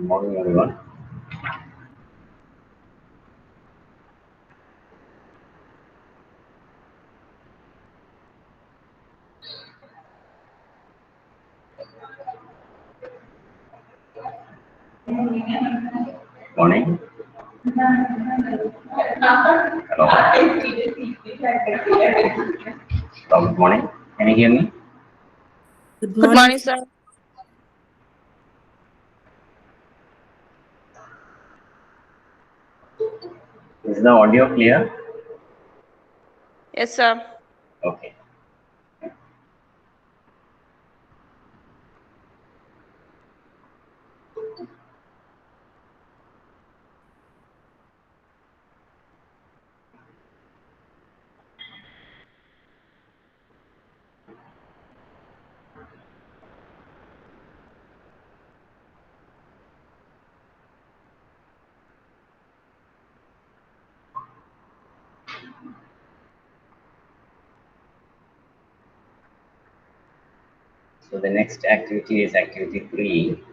morning, everyone. Morning. Hello. Good morning. Can you hear me? Good Good morning, sir. Is the audio clear? Yes, sir. Okay. So the next activity is activity 3.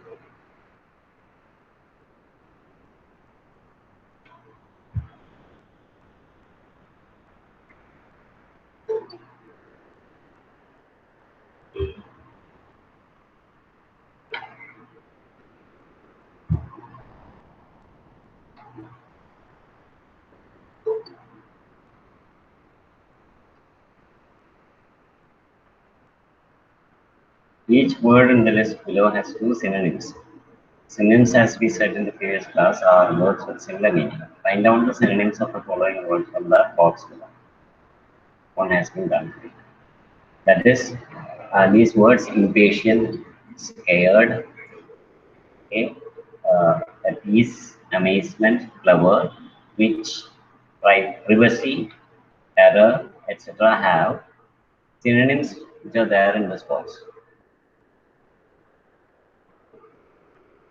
Each word in the list below has 2 synonyms. Synonyms, as we said in the previous class, are words with similar meaning. Find out the synonyms of the following words from the box below. One has been done. That is, these words: impatient, scared, okay, at ease, amazement, clever, which, privacy, error, etc. have synonyms which are there in this box.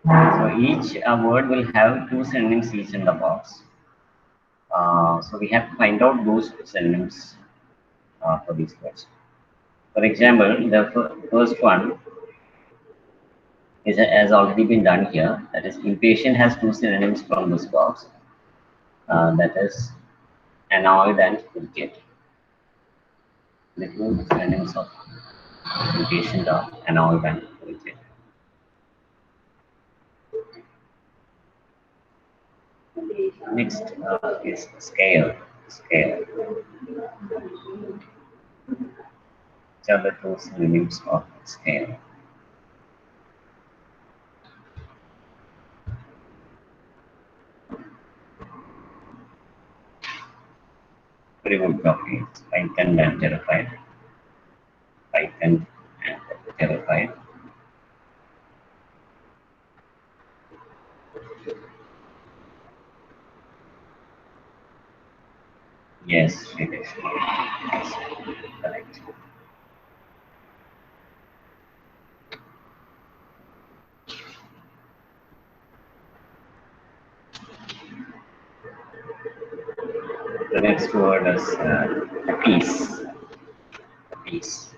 So each word will have 2 synonyms each in the box. So we have to find out those synonyms for these words. For example, the first one has already been done here. That is, impatient has 2 synonyms from this box. That is, annoyed and irritated. The 2 synonyms of impatient are annoyed and irritated. Next is scared. Scared. Which are the 2 synonyms of scared? Very good copy. Frightened and terrified. Frightened and terrified. Yes, it is. Yes, correct. The next word is peace. Peace.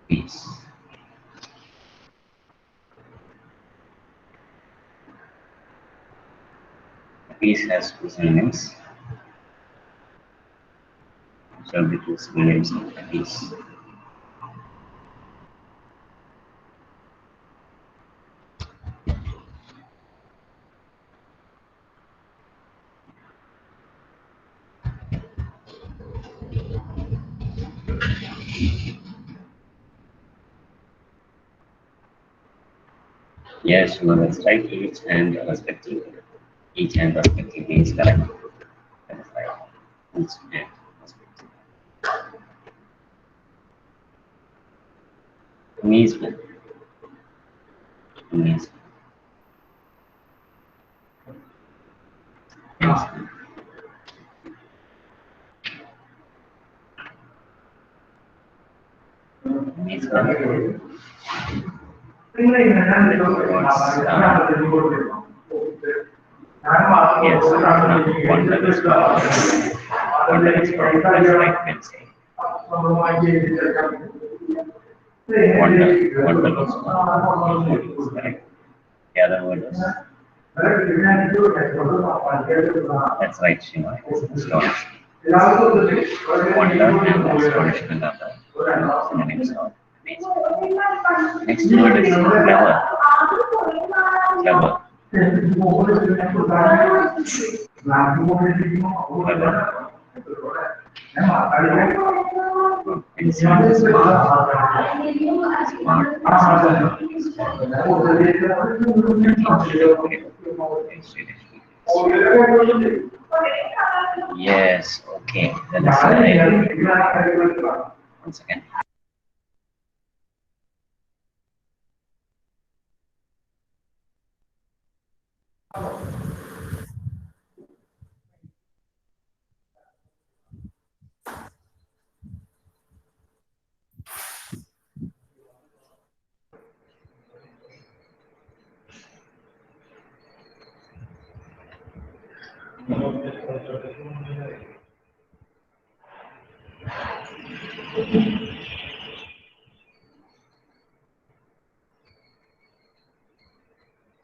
Peace. Peace has 2 synonyms. Shall be 2 synonyms of peace. Yes, no, that's right. Each and respectively. Each and respectively is correct. That is right. Each and respectively. Amazement. Amazement. Amazement. Amazement. Yes, wonder is wonder is like, let's say. Wonder. Wonder was correct. The other word is? That's right, Shima. It's astonishment. Wonder and astonishment are the synonyms of amazing. Next word is clever. Clever. Clever. And smart. Yes, okay. That is right. Once again.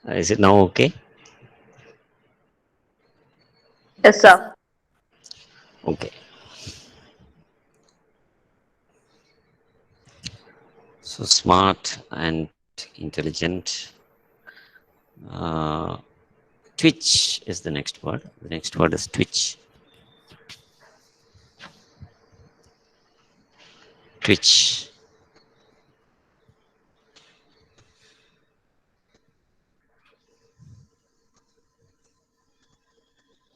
Is it now okay? Yes, sir. Okay. So smart and intelligent. Twitch is the next word. The next word is twitch. Twitch.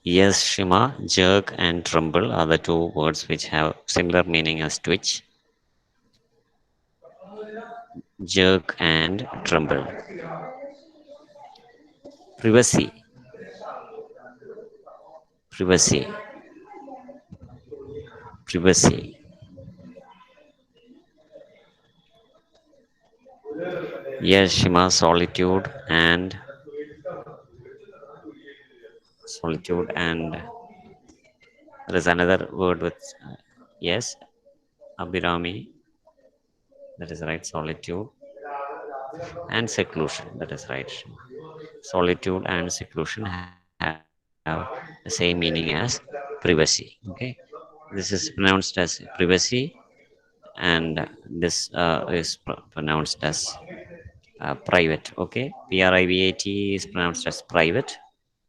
Yes, Shima, jerk and tremble are the two words which have similar meaning as twitch. Jerk and tremble. Privacy. Privacy. Privacy. Yes, Shima, solitude and there is another word with yes, Abhirami. That is right, solitude and seclusion. That is right. Solitude and seclusion have the same meaning as privacy. Okay, this is pronounced as privacy, and this is pronounced as private. Okay, privat is pronounced as private,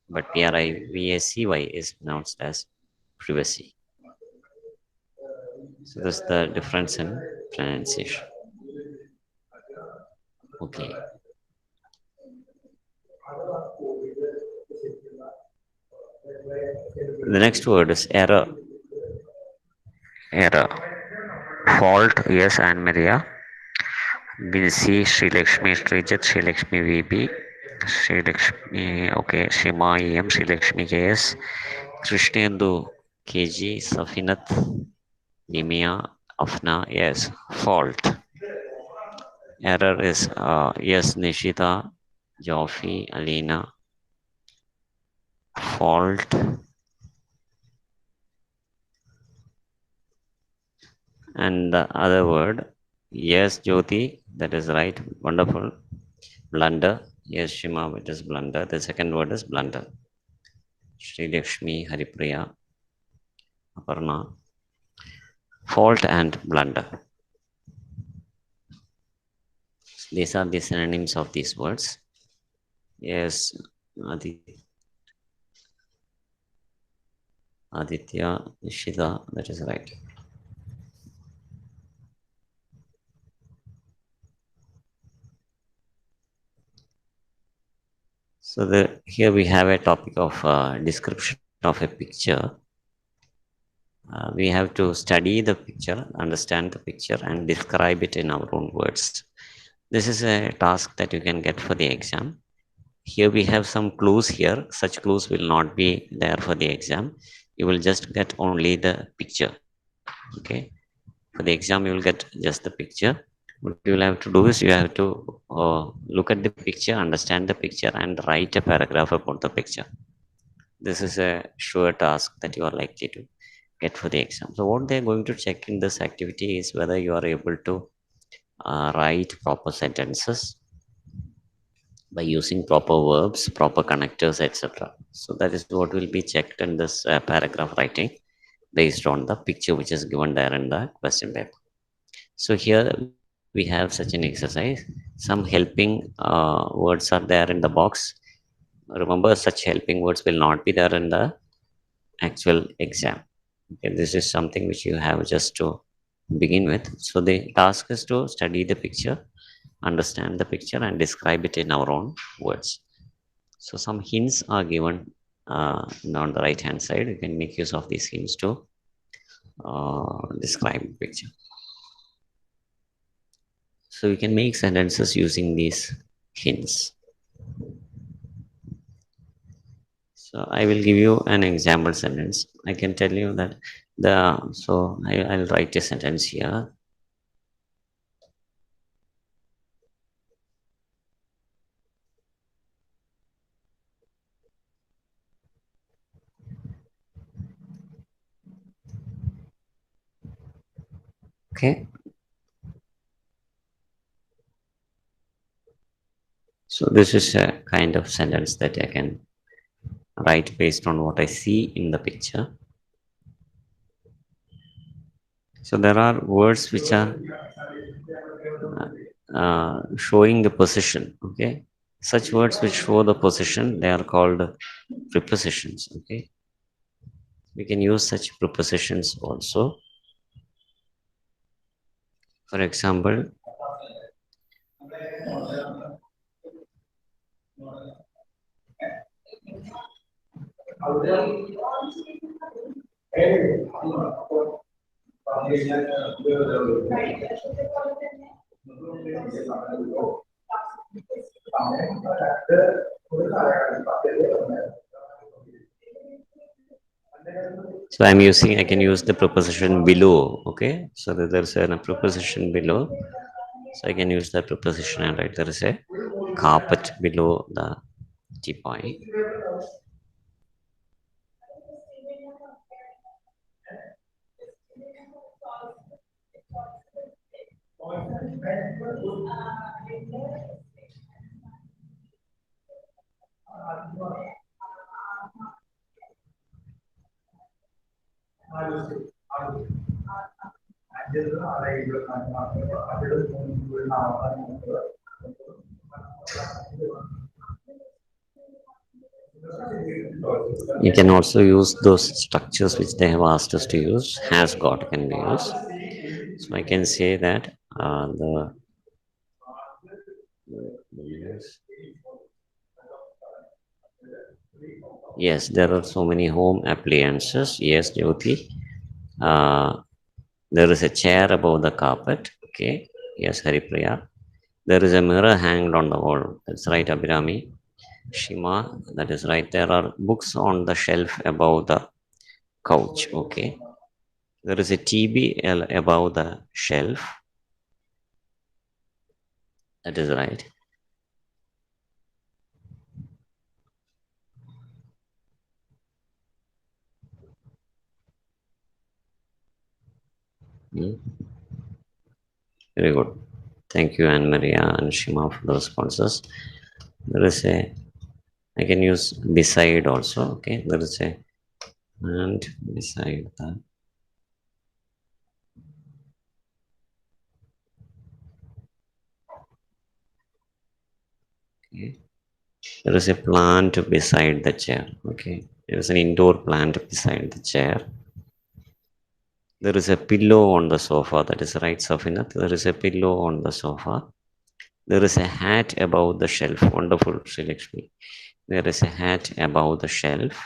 but privacy is pronounced as privacy. So that's the difference in pronunciation. Okay. The next word is error. Error. Fault, yes, and Maria. BC, Sri Lakshmi, Srijat, Sri Lakshmi VB, Sri Lakshmi, okay, Shima EM, Sri Lakshmi KS, Krishnendu KG, Safinat, Nimia, Afna, yes, fault. Error is, yes, Nishita, Jofi, Alina, fault. And the other word, yes, Jyoti, that is right, wonderful. Blunder, yes, Shima, it is blunder. The second word is blunder. Sri Lakshmi, Haripriya, Aparna, fault and blunder. These are the synonyms of these words. Yes, Aditya, Nishita, that is right. So here we have a topic of description of a picture. We have to study the picture, understand the picture, and describe it in our own words. This is a task that you can get for the exam. Here we have some clues here. Such clues will not be there for the exam. You will just get only the picture. Okay. For the exam, you will get just the picture. What you will have to do is you have to look at the picture, understand the picture, and write a paragraph about the picture. This is a sure task that you are likely to get for the exam. So what they are going to check in this activity is whether you are able to write proper sentences by using proper verbs, proper connectors, etc. So that is what will be checked in this paragraph writing based on the picture which is given there in the question paper. So here we have such an exercise. Some helping words are there in the box. Remember, such helping words will not be there in the actual exam. Okay, this is something which you have just to begin with. So the task is to study the picture, understand the picture, and describe it in our own words. So some hints are given on the right hand side. You can make use of these hints to describe the picture. So we can make sentences using these hints. So I will give you an example sentence. I can tell you that I'll write a sentence here. Okay. So this is a kind of sentence that I can write based on what I see in the picture. So there are words which are showing the position. Okay, such words which show the position, they are called prepositions. Okay, we can use such prepositions also. For example, so I can use the preposition below. Okay, so there's a preposition below. So I can use that preposition and write there is a carpet below the teapot. You can also use those structures which they have asked us to use. Has got can be used. So I can say that yes, there are so many home appliances. Yes, Jyoti. Uh, there is a chair above the carpet. Okay. Yes, Haripriya. There is a mirror hanged on the wall. That's right, Abhirami. Shima, that is right. There are books on the shelf above the couch. Okay. There is a TB above the shelf. That is right. Hmm. Very good. Thank you, Anne Maria and Shima, for the responses. There is a, I can use beside also. Okay. There is a, and beside that. Okay. There is a plant beside the chair. Okay. There is an indoor plant beside the chair. There is a pillow on the sofa. That is right, Safina. There is a pillow on the sofa. There is a hat above the shelf. Wonderful, Srilakshmi. There is a hat above the shelf.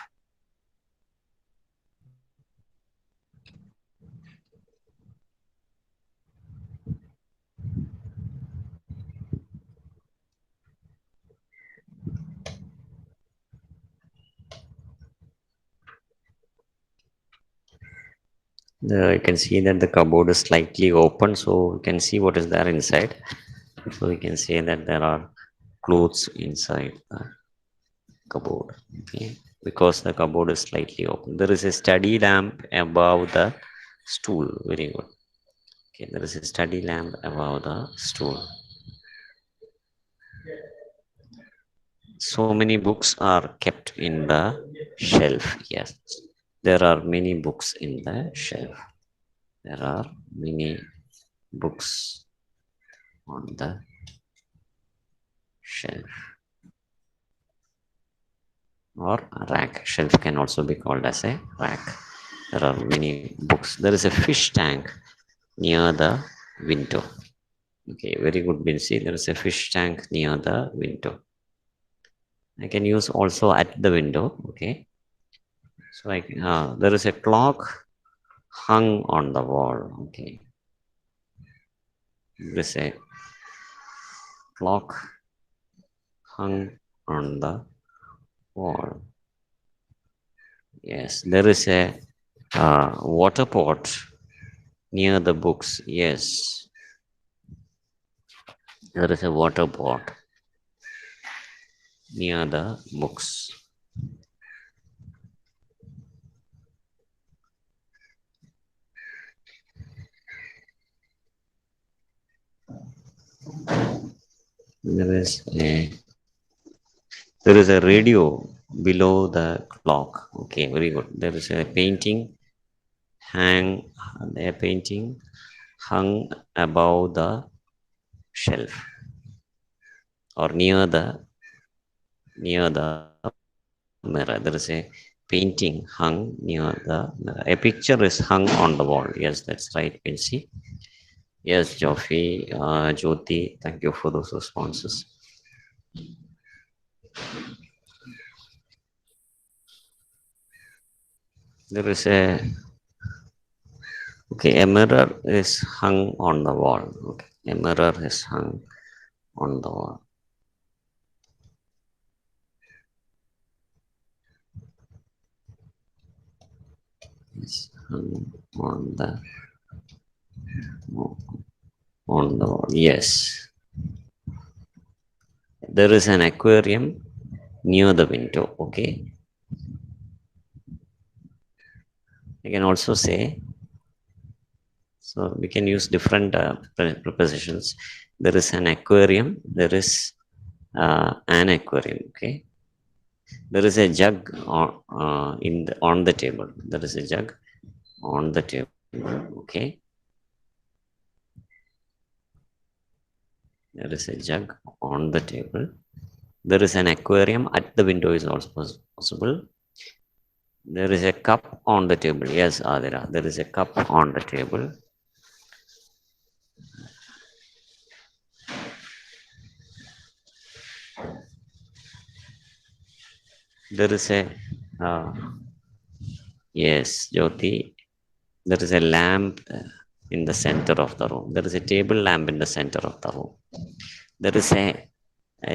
You can see that the cupboard is slightly open, so you can see what is there inside. So we can say that there are clothes inside the cupboard. Okay, because the cupboard is slightly open. There is a study lamp above the stool. Very good. Okay, there is a study lamp above the stool. So many books are kept in the shelf. Yes, there are many books in the shelf. There are many books on the shelf or rack. Shelf can also be called as a rack. There are many books. There is a fish tank near the window. Okay, very good, Binsi. There is a fish tank near the window. I can use also at the window. Okay, so there is a clock hung on the wall. Okay, there is a clock hung on the wall. Yes, there is a water pot near the books. Yes, there is a water pot near the books. There is a radio below the clock. Okay, very good. There is a painting hung above the shelf or near the mirror. There is a painting hung near the mirror. A picture is hung on the wall. Yes, that's right, Pincy. Yes, Joffy, Jyoti, thank you for those responses. There is a mirror is hung on the wall. Okay, a mirror is hung on the wall. It's hung on the wall. Yes. There is an aquarium near the window. Okay. I can also say, so we can use different prepositions. There is an aquarium. There is an aquarium. Okay. There is a jug on the table. There is a jug on the table. Okay. There is a jug on the table. There is an aquarium at the window is also possible. There is a cup on the table. Yes, Adira. There is a cup on the table. There is a yes, Jyoti. There is a lamp in the center of the room. There is a table lamp in the center of the room. There is a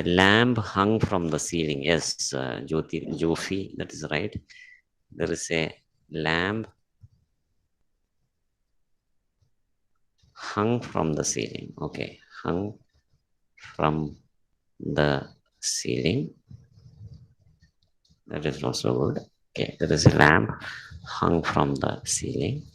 lamp hung from the ceiling. Yes, Jofi, that is right. There is a lamp hung from the ceiling. Okay, hung from the ceiling. That is also good. Okay, there is a lamp hung from the ceiling.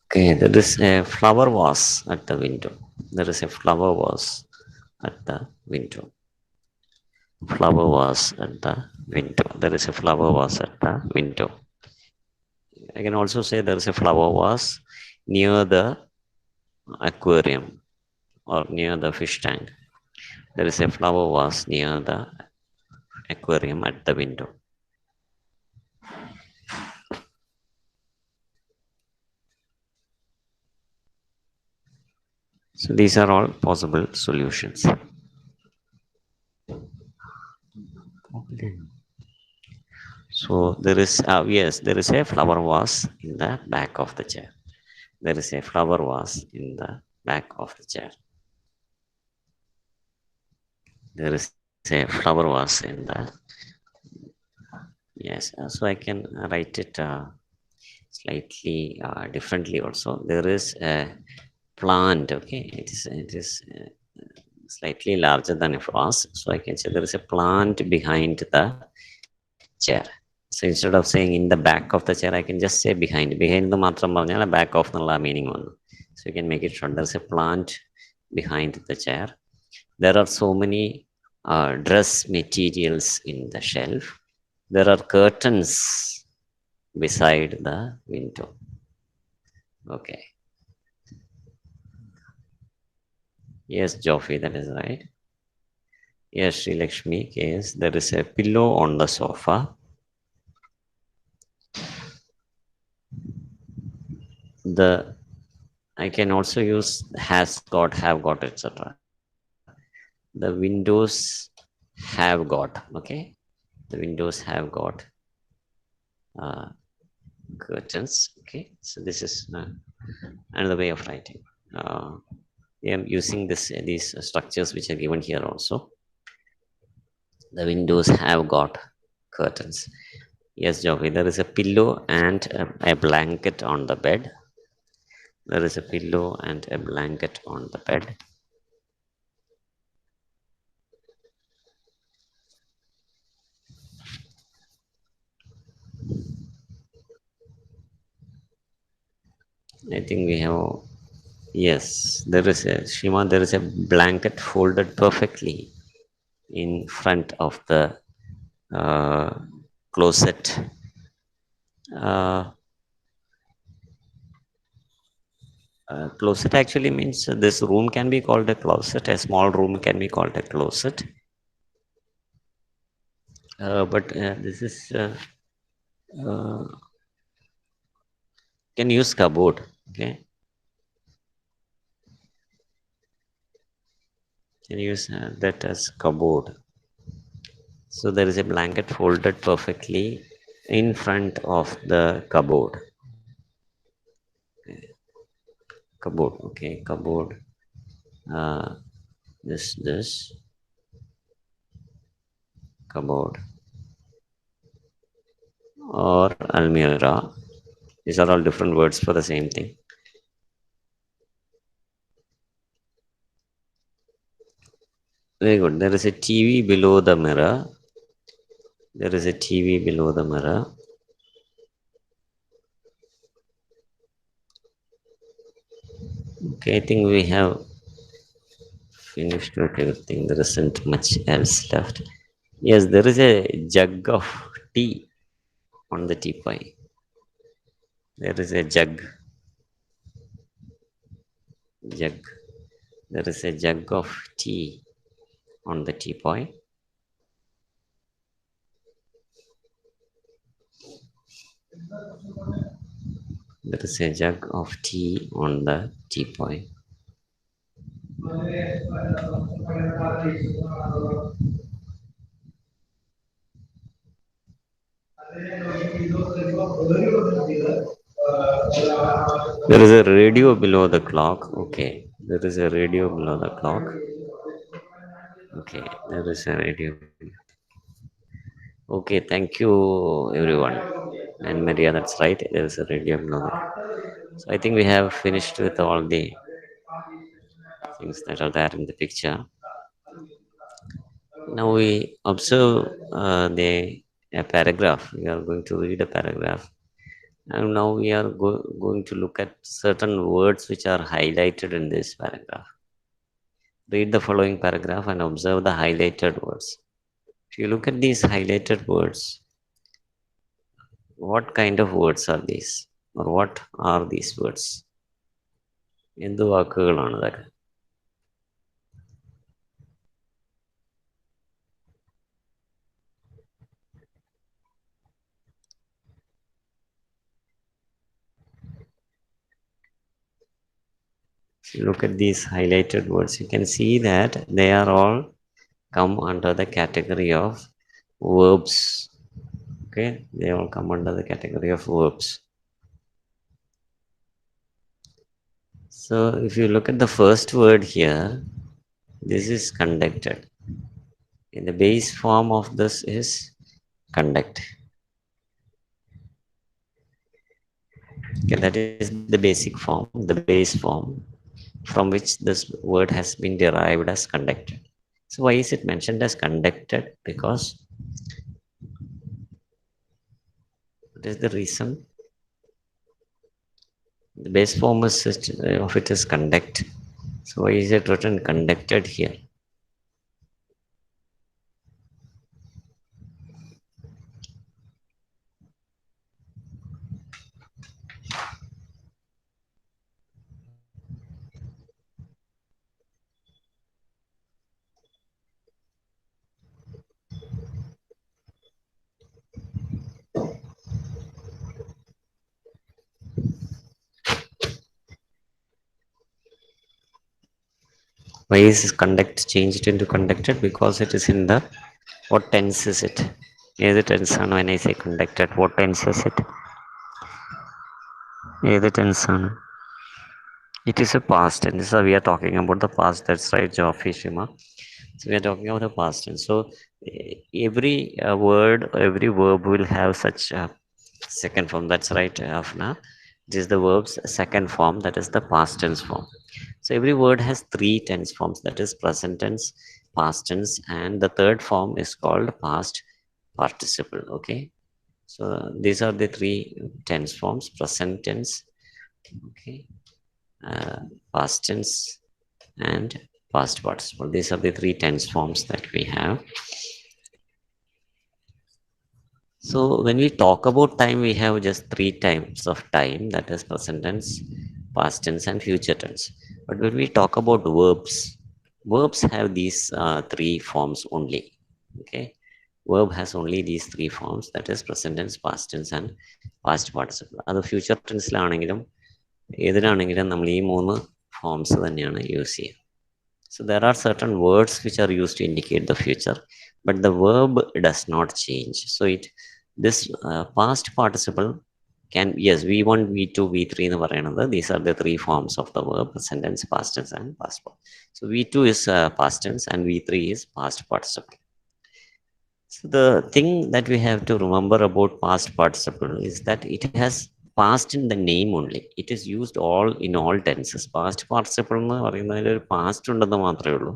Okay, there is a flower vase at the window. There is a flower vase at the window. Flower vase at the window. There is a flower vase at the window. I can also say there is a flower vase near the aquarium or near the fish tank. There is a flower vase near the aquarium at the window. So these are all possible solutions. So there is yes, there is a flower vase in the back of the chair. There is a flower vase in the back of the chair. There is a a flower vase in the, yes, so I can write it slightly differently also. There is a plant, okay, it is slightly larger than a vase, so I can say there is a plant behind the chair. So instead of saying in the back of the chair, I can just say behind. Behind the matram പറഞ്ഞാൽ back of എന്നുള്ള meaning വന്നു. So you can make it short. There's a plant behind the chair. There are so many dress materials in the shelf. There are curtains beside the window. Okay. Yes, Joffrey, that is right. Yes, Sri Lakshmi, yes, there is a pillow on the sofa. I can also use has got, have got, etc. The windows have got, okay. The windows have got uh, curtains, okay. So this is another way of writing. I am using these structures which are given here also. The windows have got curtains. Yes, Jovi, there is a pillow and a blanket on the bed. There is a pillow and a blanket on the bed. I think we have, yes, there is a, Shima, there is a blanket folded perfectly in front of the closet. Closet actually means this room can be called a closet. A small room can be called a closet. But this is can use cupboard. Okay, can use that as cupboard. So there is a blanket folded perfectly in front of the cupboard. Cupboard, okay, cupboard. This cupboard or almirah. These are all different words for the same thing. Very good. There is a TV below the mirror. There is a TV below the mirror. Okay, I think we have finished with everything. There isn't much else left. Yes, there is a jug of tea on the teapot. There is a jug. There is a jug of tea on the teapot. There is a jug of tea on the teapot. There is a radio below the clock. Okay, there is a radio below the clock. Okay, there is a radio. Okay, thank you everyone. And Maria, that's right. There is a radio below that. So I think we have finished with all the things that are there in the picture. Now we observe a paragraph. We are going to read a paragraph. And now we are going to look at certain words which are highlighted in this paragraph. Read the following paragraph and observe the highlighted words. If you look at these highlighted words, what kind of words are these? Or what are these words? എന്ത് വാക്കുകളാണ് ഇതൊക്കെ? If you look at these highlighted words, you can see that they are all come under the category of verbs. Okay, they all come under the category of verbs. So if you look at the first word here, this is conducted. The base form of this is conduct. Okay, that is the basic form, the base form from which this word has been derived as conducted. So why is it mentioned as conducted? Because what is the reason? The base form of it is conduct. So why is it written conducted here? Why is conduct changed into conducted? Because it is in the, what tense is it? Is it tense on when I say conducted? What tense is it? Is it tense on? It is a past tense. So we are talking about the past. That's right, Joffy Shima. So we are talking about the past tense. So every word, every verb will have such a second form. That's right, Afna. It is the verb's second form. That is the past tense form. So every word has three tense forms. That is present tense, past tense, and the third form is called past participle. Okay. So these are the three tense forms: present tense, okay, uh, past tense, and past participle. These are the three tense forms that we have. So when we talk about time, we have just three types of time, that is present tense, past tense, and future tense. But when we talk about verbs, verbs have these three forms only. Okay, verb has only these three forms, that is present tense, past tense, and past participle. അത് future ടെൻസിലാണെങ്കിലും ഏതിലാണെങ്കിലും നമ്മൾ ഈ മൂന്ന് forms തന്നെയാണ് use ചെയ്യുക. So there are certain words which are used to indicate the future, but the verb does not change. So this past participle can, yes, v1, v2, v3 എന്ന് പറയുന്നത്, these are the three forms of the verb: present tense, past tense, and past participle. So v2 is past tense and v3 is past participle. So the thing that we have to remember about past participle is that it has past in the name only. It is used all in all tenses. Past participle എന്ന് പറയുന്നതിൽ ഒരു past ഉണ്ടെന്ന് മാത്രമേ ഉള്ളൂ.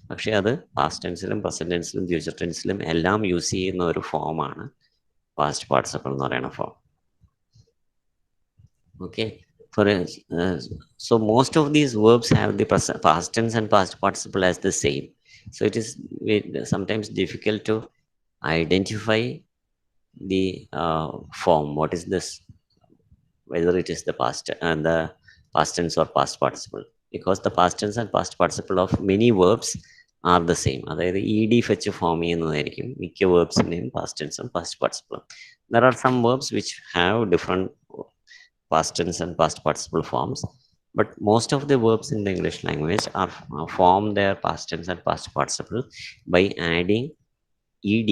പക്ഷേ അത് past ടെൻസിലും present ടെൻസിലും future ടെൻസിലും എല്ലാം use ചെയ്യുന്ന ഒരു ഫോമാണ് പാസ്റ്റ് പാർട്ടിസിപ്പിൾ എന്ന് പറയുന്ന form. Okay, so most of these verbs have the past tense and past participle as the same. So it is sometimes difficult to identify the form. What is this? Whether it is the past and the past tense or past participle, because the past tense and past participle of many verbs are the same. അതായത് ED ഫെച്ച് form ചെയ്യുന്നതായിരിക്കും മിക്ക വേർബ്സിൻ്റെയും past ടെൻസും past പാർട്ടിസിപ്പിളും. There are some verbs which have different past tense and past participle forms, but most of the verbs in the English language are form their past tense and past participle by adding ED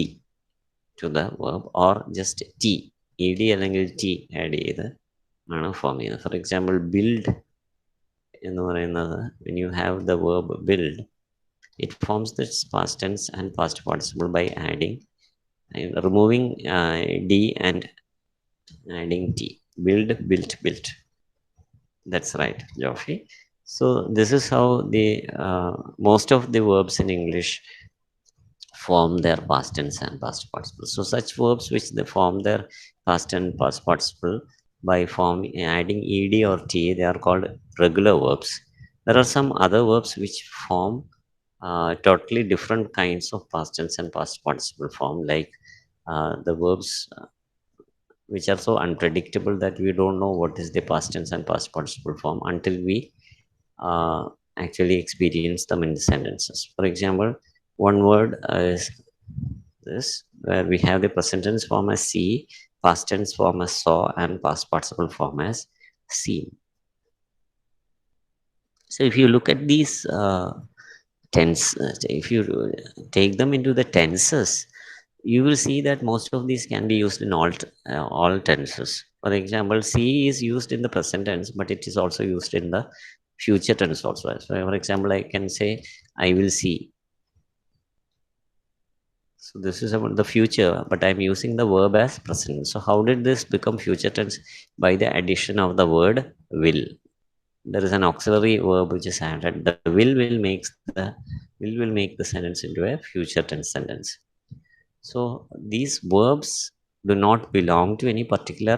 to the verb or just T. ED അല്ലെങ്കിൽ T add ചെയ്ത് ആണ് form ചെയ്യുന്നത്. For example build എന്ന് പറയുന്നത്, when you have the verb build, it forms this past tense and past participle by adding removing D and adding T. Build, built, built. That's right, Joffrey. So this is how the most of the verbs in English form their past tense and past participle. So such verbs which they form their past and past participle by adding ed or t, they are called regular verbs. There are some other verbs which form totally different kinds of past tense and past participle form, like the verbs which are so unpredictable that we don't know what is the past tense and past participle form until we actually experience them in the sentences. For example, one word is this, where we have the present tense form as see, past tense form as saw, and past participle form as seen. So if you look at these tense, if you take them into the tenses, you will see that most of these can be used in all tenses. For example, see is used in the present tense, but it is also used in the future tense also. So for example, I can say I will see. So this is about the future, but I'm using the verb as present. So how did this become future tense? By the addition of the word will. There is an auxiliary verb which is added. The will make the sentence into a future tense sentence. So these verbs do not belong to any particular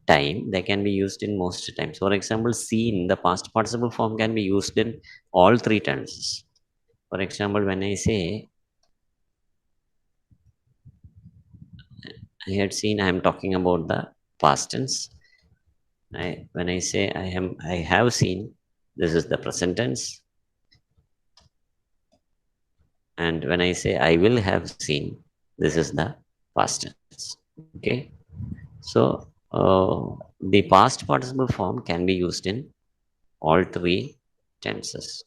time. They can be used in most times. For example, seen, the past participle form can be used in all three tenses. For example, when I say I had seen, I am talking about the past tense. When I say I have seen, this is the present tense. And when I say I will have seen, this is the past tense. Okay. So the past participle form can be used in all three tenses.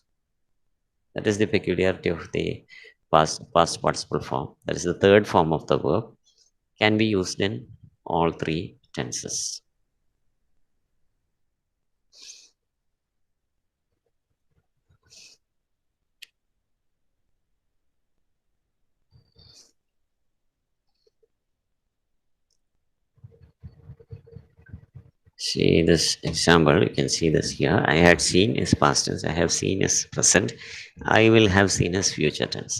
That is the peculiarity of the past participle form. That is the third form of the verb, can be used in all three tenses. See this example, you can see this here. I had seen is past tense, I have seen is present, I will have seen is future tense.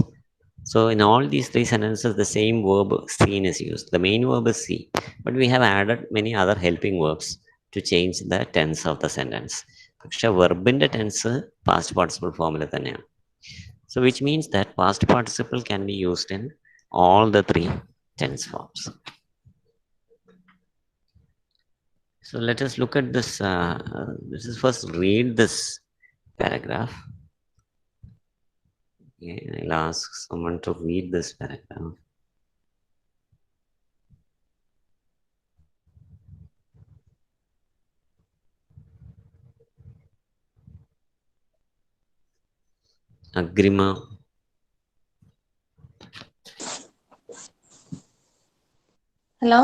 So in all these three sentences, the same verb seen is used. The main verb is see, but we have added many other helping verbs to change the tense of the sentence. പക്ഷെ വെർബിന്റെ tense past participle ഫോമിൽ തന്നെയാണ്. So which means that past participle can be used in all the three tense forms. So let us look at this. This is first read this paragraph. Okay, I'll ask someone to read this paragraph. Agrima. Hello.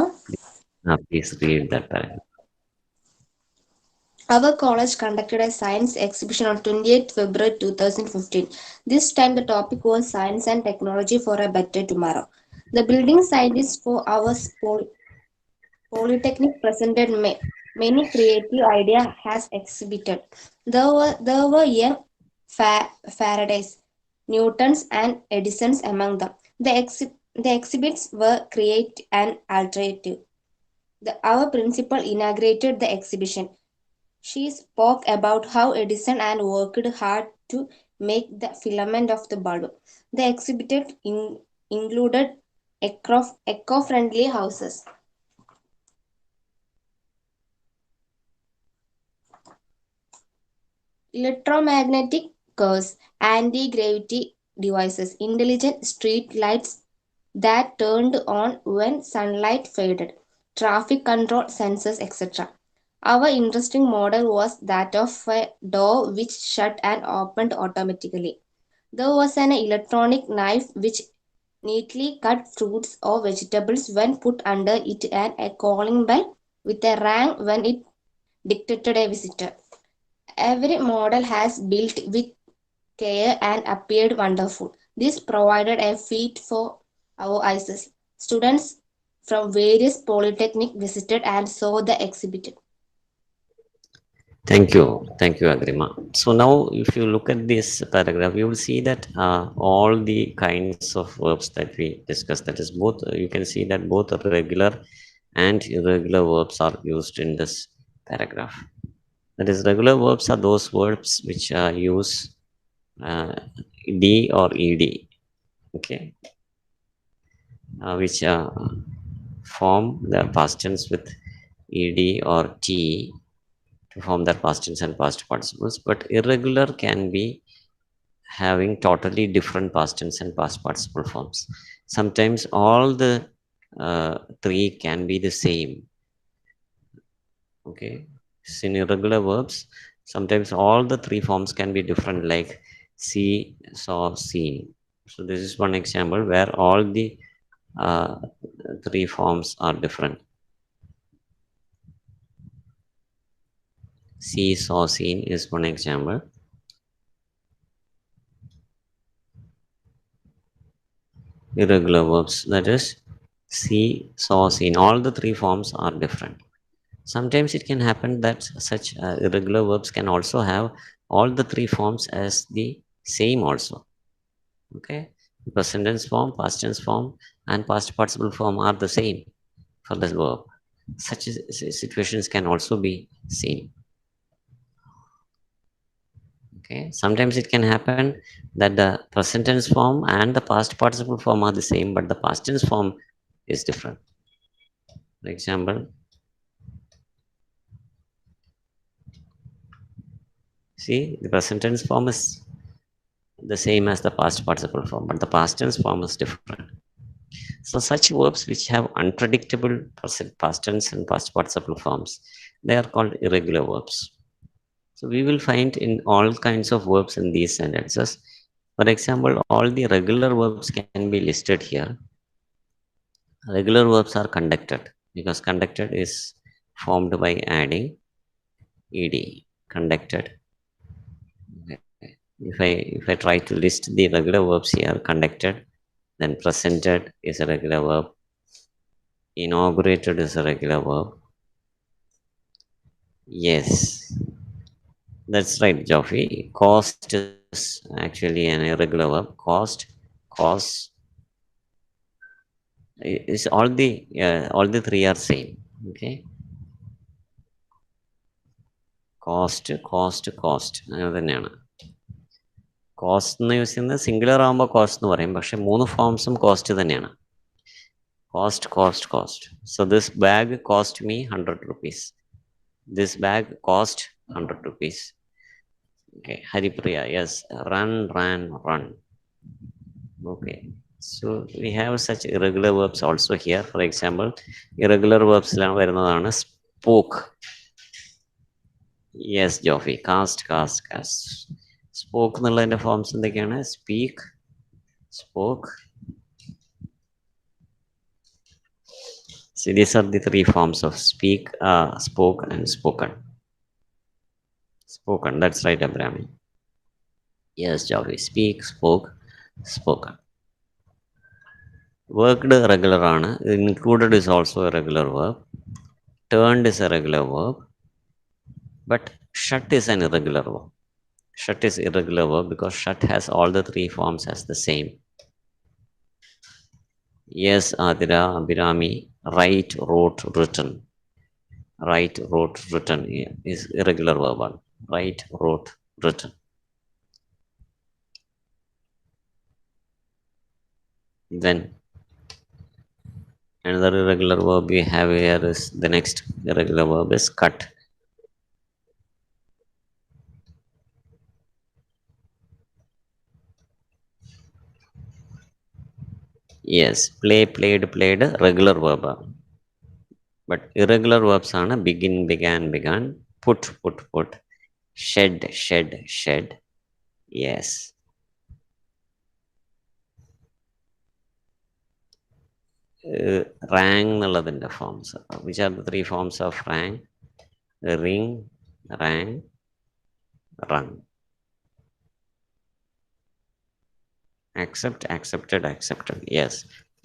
Please read that paragraph. Our college conducted a science exhibition on 28th February 2015. This time the topic was Science and Technology for a Better Tomorrow. The building scientists for our polytechnic presented many creative ideas as exhibited. There were young Faradays, Newtons, and Edisons among them. The exhibits were creative and alternative. Our principal inaugurated the exhibition. She spoke about how Edison and worked hard to make the filament of the bulb. The exhibit included eco-friendly houses, electromagnetic curves, anti-gravity devices, intelligent street lights that turned on when sunlight faded, traffic control sensors, etc. Our interesting model was that of a door which shut and opened automatically. There was an electronic knife which neatly cut fruits or vegetables when put under it, and a calling bell with a rang when it detected a visitor. Every model has built with care and appeared wonderful. This provided a feat for our eyes. Students from various polytechnics visited and saw the exhibit. Thank you, Agrima. So now, if you look at this paragraph, you will see that all the kinds of verbs that we discussed, that is both, you can see that both regular and irregular verbs are used in this paragraph. That is, regular verbs are those verbs which use d or ed, okay, which form the past tense with ed or t to form their past tense and past participles. But irregular can be having totally different past tense and past participle forms. Sometimes all the three can be the same. Okay, in irregular verbs, sometimes all the three forms can be different, like see, saw, seen. So this is one example where all the uh, three forms are different. See, saw, seen is one example. irregular verbs, that is see, saw, seen. All the three forms are different. Sometimes it can happen that such irregular verbs can also have all the three forms as the same also. Okay, present tense form, past tense form, and past participle form are the same for the verb. Such situations can also be seen. Okay, sometimes it can happen that the present tense form and the past participle form are the same, but the past tense form is different. For example, see, the present tense form is the same as the past participle form, but the past tense form is different. So such verbs which have unpredictable past tense and past participle forms, they are called irregular verbs. So we will find in all kinds of verbs in these sentences. For example, all the regular verbs can be listed here. Regular verbs are conducted because conducted is formed by adding ed. Conducted. Okay. If I try to list the regular verbs here, conducted, then presented is a regular verb. Inaugurated is a regular verb. Yes, that's right, Joffrey. Cost is actually an irregular verb. Cost is all the three are same. Okay, cost അങ്ങനെ തന്നെയാണ്. Cost എന്ന് use ചെയ്യുന്നത് singular ആകുമ്പോൾ cost എന്ന് പറയും, പക്ഷെ മൂന്ന് ഫോംസും cost തന്നെയാണ്. Cost. So this bag cost me 100 rupees. This bag cost 100 rupees. Okay, Haripriya, yes, run. Okay, so we have such irregular verbs also here. For example, irregular verbs വരുന്നതാണ് spoke. Yes, Joffy, cast. Spoke എന്നുള്ളതിന്റെ forms എന്തൊക്കെയാണ്? Speak, spoke. See, these are the three forms of speak, spoke, and spoken. Spoken, that's right, Abraham. Yes, Joffy, speak, spoke, spoken. Worked regular ആണ്. Included is also a regular verb. Turned is a regular verb. But shut is an irregular verb. Shut is irregular verb because shut has all the three forms as the same. Yes, Adira, Abhirami, write, wrote, written. Write, wrote, written is irregular verb. Write, wrote, written. Then another irregular verb we have here is the next irregular verb is cut. Yes, play, played, regular verb. But irregular verbs are begin, began, put, shed. Yes. Rang എന്നുള്ളതിൻ്റെ forms. Which are the three forms of rang? Ring, rang, rung. Accepted. Yes,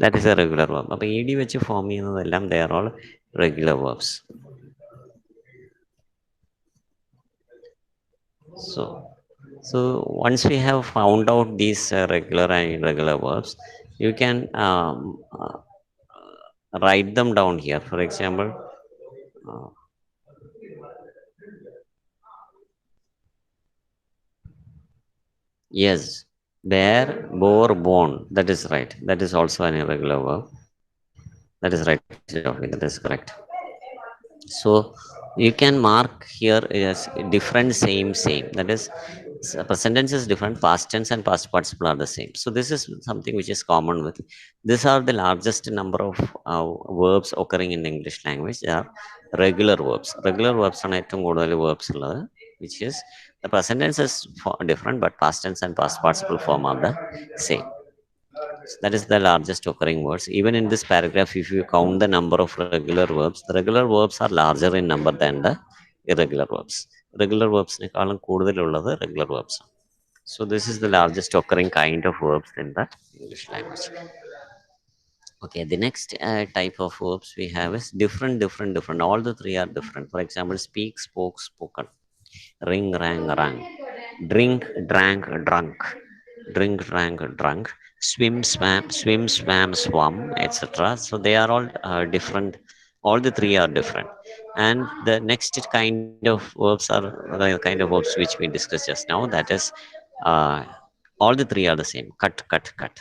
that is a regular verb. അപ്പോൾ ED വെച്ച് form ചെയ്യുന്നതെല്ലാം they are all regular verbs. So once we have found out these regular and irregular verbs, you can write them down here. For example, yes, bear, bore, born. That is right. That is also an irregular verb. That is right, Joffrey. That is correct. So you can mark here as different, same. That is, present tense is different, past tense and past participle are the same. So this is something which is common with. These are the largest number of verbs occurring in English language. They are regular verbs. Regular verbs are ഏറ്റവും കൂടുതൽ verbs ഉള്ളത്, which is the present tense is different, but past tense and past participle form are the same. So that is the largest occurring words. Even in this paragraph, if you count the number of regular verbs, the regular verbs are larger in number than the irregular verbs. Regular verbs നെക്കാളും കൂടുതലുള്ളത് regular verbs. So this is the largest occurring kind of verbs in the English language. Okay, the next type of verbs we have is different, different, different. All the three are different. For example, speak, spoke, spoken. Ring, rang, rang. Drink, drank, drunk. Drink, drank, drunk. Swim, swam, swum, etc. So they are all different. All the three are different. And the next kind of verbs are the kind of verbs which we discussed just now. That is, uh, all the three are the same. Cut, cut, cut.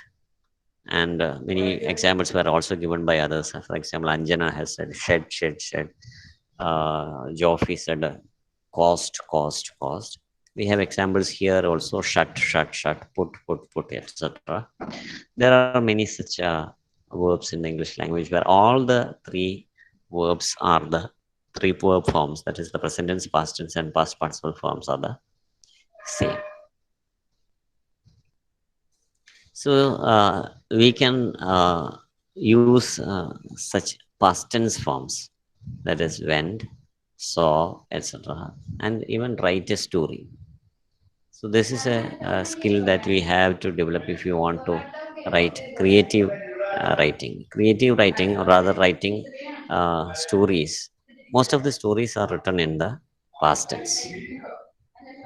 And many examples were also given by others. For example, Anjana has said shed, shed, shed. Joffrey said cost, cost, cost. We have examples here also: shut, shut, shut, put, etc. There are many such verbs in the English language where all the three verbs are the three verb forms. That is, the present tense, past tense, and past participle forms are the same. So we can use such past tense forms, that is went, saw, etc., and even write a story. So this is a skill that we have to develop if you want to write creative writing. Creative writing, or rather writing stories. Most of the stories are written in the past tense.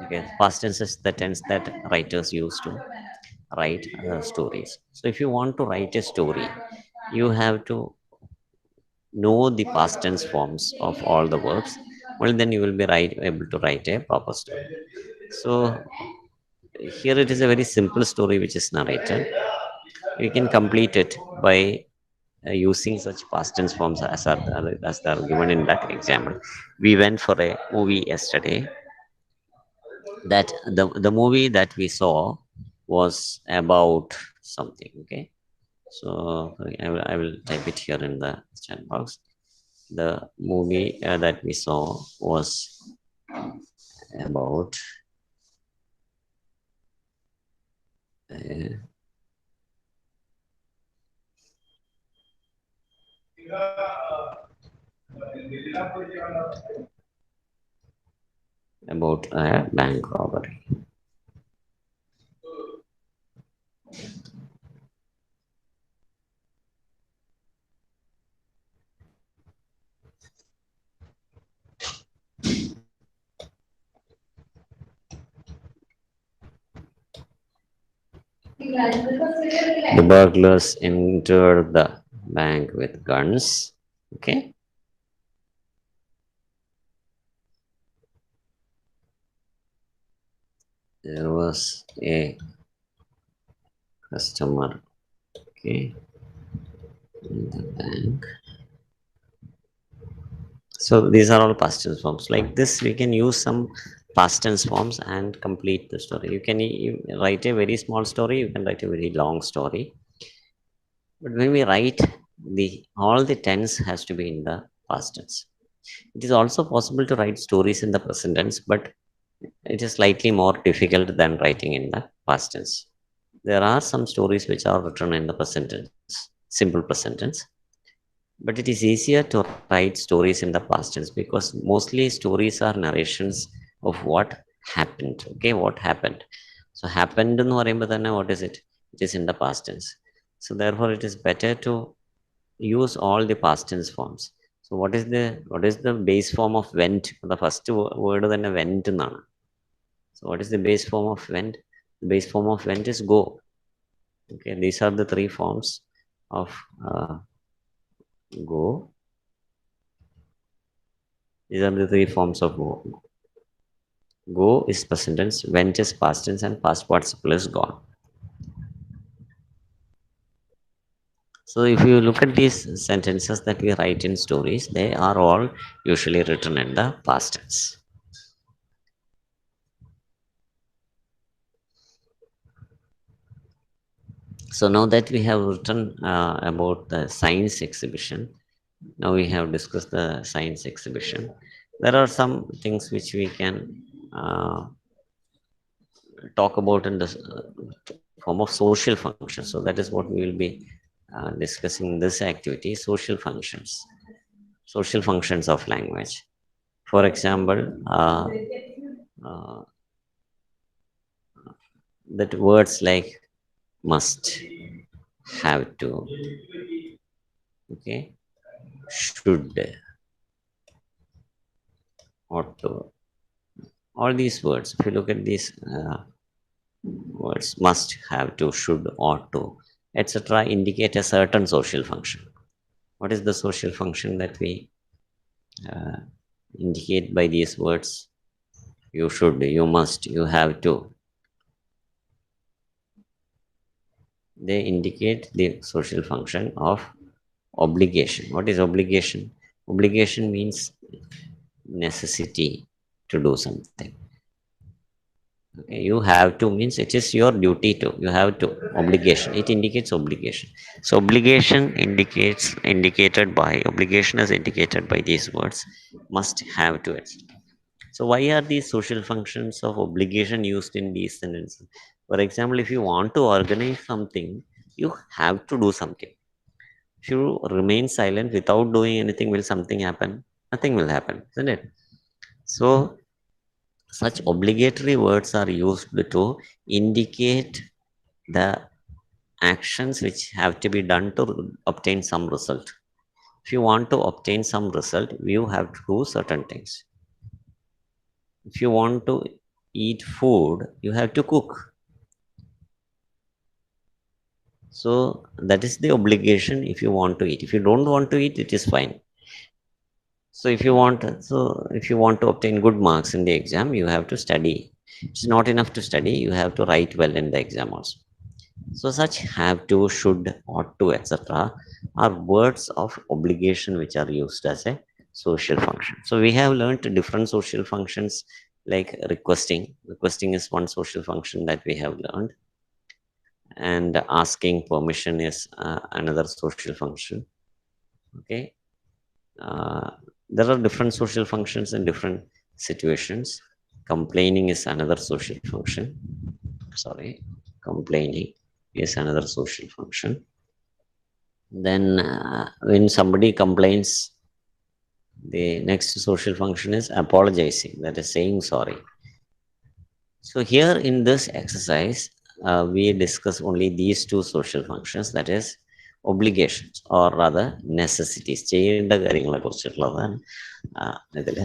Okay, past tense is the tense that writers use to write stories. So if you want to write a story, you have to know the past tense forms of all the verbs. Well, then you will be able to write a proper story. So here it is a very simple story which is narrated. You can complete it by using such past tense forms as they are given in that example. We went for a movie yesterday. That the movie that we saw was about something. Okay, so I will type it here in the chat box. The movie that we saw was about uh, about a bank robbery. The burglars entered the bank with guns. Okay. There was a customer. Okay. In the bank. So these are all past tense forms. Like this, we can use some past tense forms and complete the story. You can write a very small story. You can write a very long story. But when we write, the all the tense has to be in the past tense. It is also possible to write stories in the present tense, but it is slightly more difficult than writing in the past tense. There are some stories which are written in the present tense, simple present tense, but it is easier to write stories in the past tense because mostly stories are narrations of what happened. Okay, what happened. So happened എന്ന് പറയുമ്പോൾ തന്നെ what is it? It is in the past tense. So therefore it is better to use all the past tense forms. So what is the base form of went? The first word തന്നെ went എന്നാണ്. So what is the base form of went? The base form of went is go. Okay, these are the three forms of go. These are the three forms of go. Go is present tense, went is past tense, and past participle is gone. So if you look at these sentences that we write in stories, they are all usually written in the past tense. So now that we have written about the science exhibition, now we have discussed the science exhibition. There are some things which we can talk about in the form of social functions. So that is what we will be discussing in this activity: social functions of language. For example, uh, that words like must, have to, Okay, should, ought to, all these words. If you look at these words, must, have to, should, ought to, etc., indicate a certain social function. What is the social function that we uh, indicate by these words? You should, you must, you have to. They indicate the social function of obligation. What is obligation? Obligation means necessity to do something. Okay, you have to means it is your duty to. You have to. Obligation. It indicates obligation. So obligation indicated by obligation is indicated by these words. Must, have to, etc. So why are these social functions of obligation used in these sentences? For example, if you want to organize something, you have to do something. If you remain silent without doing anything, will something happen? Nothing will happen, isn't it? So such obligatory words are used to indicate the actions which have to be done to obtain some result. If you want to obtain some result, you have to do certain things. If you want to eat food, you have to cook. So that is the obligation if you want to eat. If you don't want to eat, it is fine. So if you want to obtain good marks in the exam, you have to study. It's not enough to study, you have to write well in the exam also. So such have to, should, ought to, etc. are words of obligation which are used as a social function. So we have learned different social functions like requesting. Requesting is one social function that we have learned, and asking permission is another social function. Okay, uh, there are different social functions in different situations. Complaining is another social function. Sorry, complaining is another social function. Then when somebody complains, the next social function is apologizing, that is saying sorry. So here in this exercise, we discuss only these two social functions, that is obligations or rather necessities. ചെയ്യേണ്ട കാര്യങ്ങളെ കുറിച്ചുള്ളതാണ് ഇതിൽ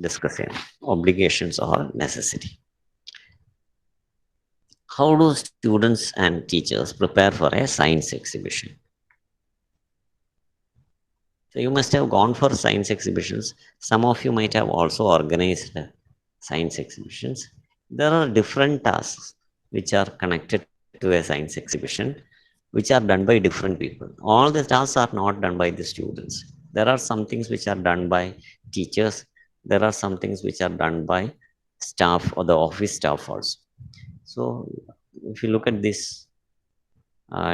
discuss ചെയ്യുന്നത്. Obligations or necessity. How do students and teachers prepare for a science exhibition? So you must have gone for science exhibitions. Some of you might have also organized science exhibitions. There are different tasks which are connected to a science exhibition, which are done by different people. All the tasks are not done by the students. There are some things which are done by teachers. There are some things which are done by staff or the office staff also. So if you look at this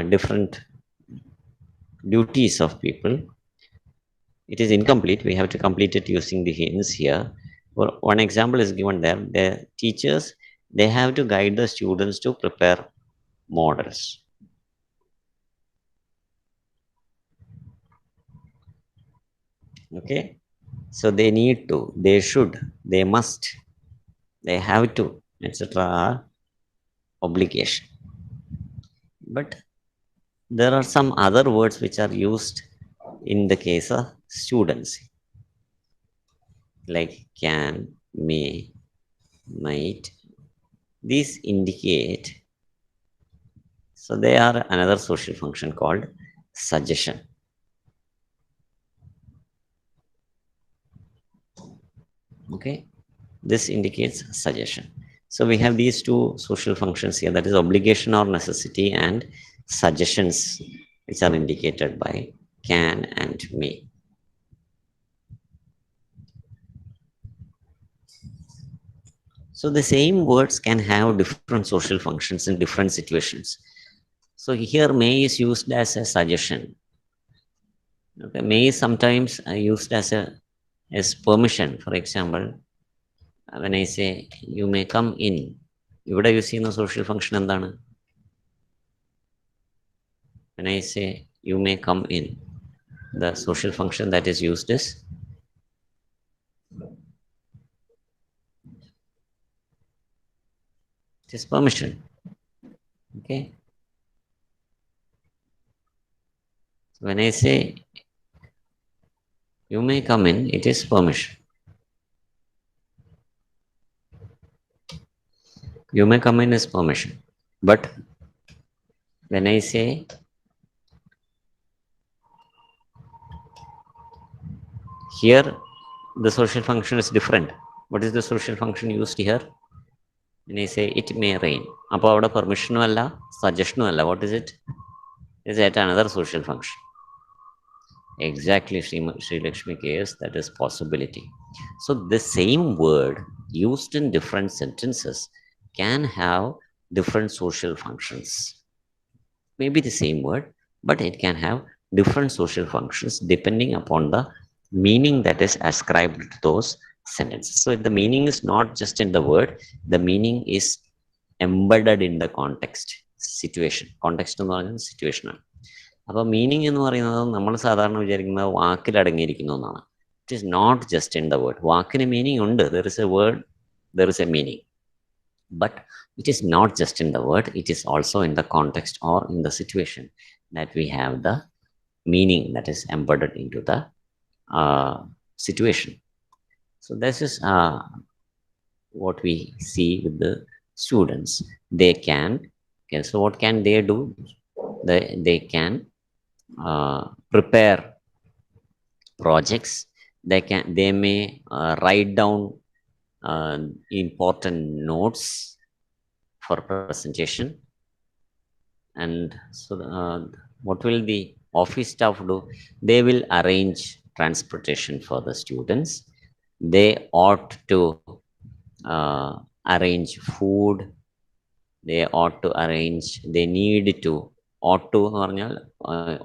different duties of people, it is incomplete. We have to complete it using the hints here. One example is given there. The teachers, they have to guide the students to prepare models. Okay, so they need to, they should, they must, they have to, etc. are obligation. But there are some other words which are used in the case of students, like can, may, might. These indicate, so they are another social function called suggestion. Okay, this indicates suggestion. So we have these two social functions here, that is obligation or necessity, and suggestions, which are indicated by can and may. So the same words can have different social functions in different situations. So here may is used as a suggestion. Okay, may is sometimes used as permission. For example, when I say you may come in, ഇവിടെ use ചെയ്യുന്ന social function എന്താണ്? When I say you may come in, the social function that is used is permission. Okay, When I say you may come in, it is permission. You may come in is permission. But when I say here, the social function is different. What is the social function used here? When I say it may rain. Appo avada permission alla, suggestion alla. What is it? Is yet another social function. Exactly, Sri Lakshmi cares, that is possibility. So the same word used in different sentences can have different social functions. Maybe the same word, but it can have different social functions depending upon the meaning that is ascribed to those sentences. So the meaning is not just in the word, the meaning is embedded in the context, situation. Context എന്ന് പറയുന്നത് situation ആണ്. അപ്പോൾ meaning എന്ന് പറയുന്നത് നമ്മൾ സാധാരണ വിചാരിക്കുന്നത് വാക്കിൽ അടങ്ങിയിരിക്കുന്നു എന്നാണ്. It is not just in the word. വാക്കിന് മീനിങ് ഉണ്ട്. There is a word, there is a meaning. But it is not just in the word, it is also in the context or in the situation that we have the meaning that is embedded into the situation. So this is what we see with the students. They can, okay, so what can they do? They can prepare projects. They may write down important notes for presentation. And so what will the office staff do? They will arrange transportation for the students. They ought to arrange food. They ought to arrange, they need to, ought to എന്ന് പറഞ്ഞാൽ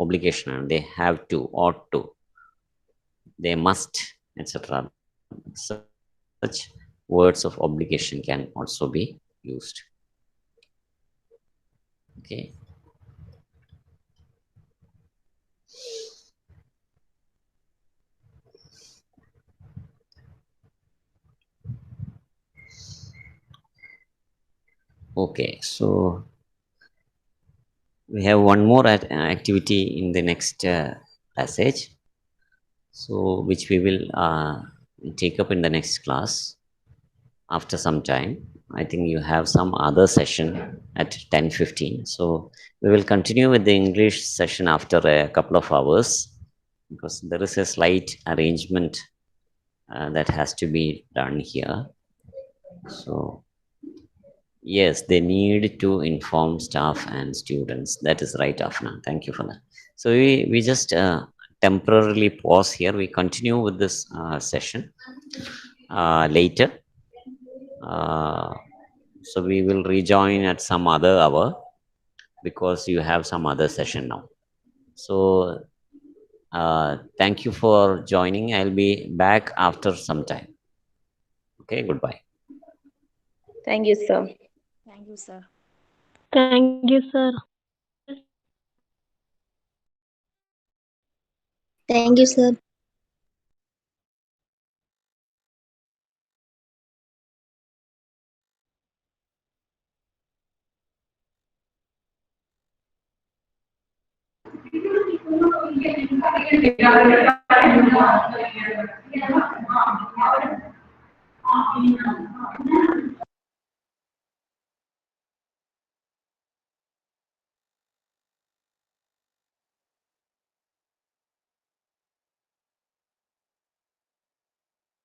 obligation ആണ്. They have to, ought to, they must, etc. Such words of obligation can also be used. Okay. Okay, so we have one more activity in the next passage, so which we will take up in the next class after some time. I think you have some other session at 10:15, so we will continue with the English session after a couple of hours, because there is a slight arrangement that has to be done here. So yes, they need to inform staff and students. That is right, Afna. Thank you for that. So we just temporarily pause here. We continue with this session later. So we will rejoin at some other hour, because you have some other session now. So thank you for joining. I'll be back after some time. Okay, goodbye. Thank you, sir. Thank you, sir. Thank you, sir. Thank you, sir.